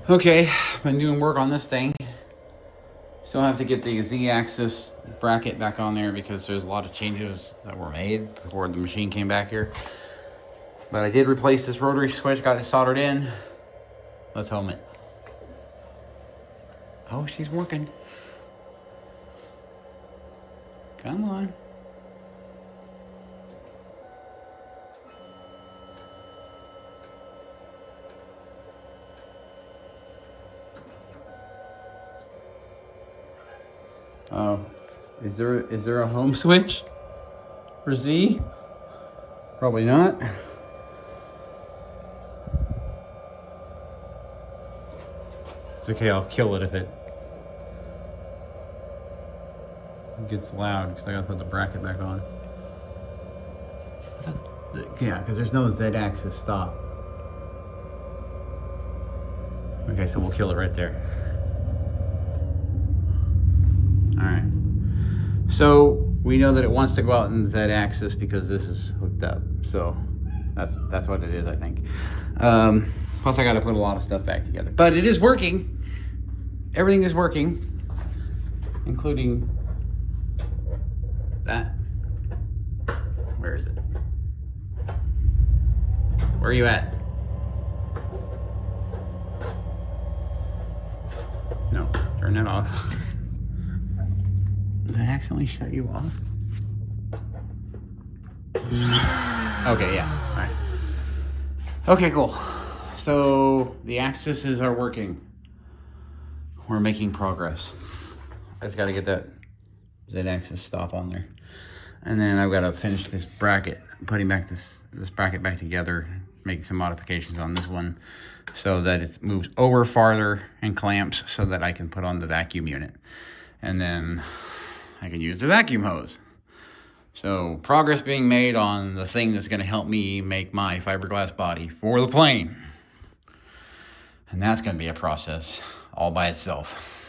Okay, been doing work on this thing. Still have to get the Z-axis bracket back on there because there's a lot of changes that were made before the machine came back here. But I did replace this rotary switch, got it soldered in. Let's home it. Oh, she's working. Come on. Oh, is there a home switch for Z? Probably not. It's okay, I'll kill it if it gets loud because I gotta put the bracket back on. Yeah, because there's no Z-axis stop. Okay, so we'll kill it right there. All right. So we know that it wants to go out in Z-axis because this is hooked up. So that's what it is, I think. Plus, I got to put a lot of stuff back together, but it is working. Everything is working, including that. Where is it? Where are you at? No, turn that off. Did I accidentally shut you off? Okay, yeah, all right. Okay, cool. So the axes are working. We're making progress. I just got to get that Z-axis stop on there. And then I've got to finish this bracket, putting back this bracket back together, make some modifications on this one so that it moves over farther and clamps so that I can put on the vacuum unit. And then I can use the vacuum hose. So progress being made on the thing that's going to help me make my fiberglass body for the plane. And that's going to be a process all by itself.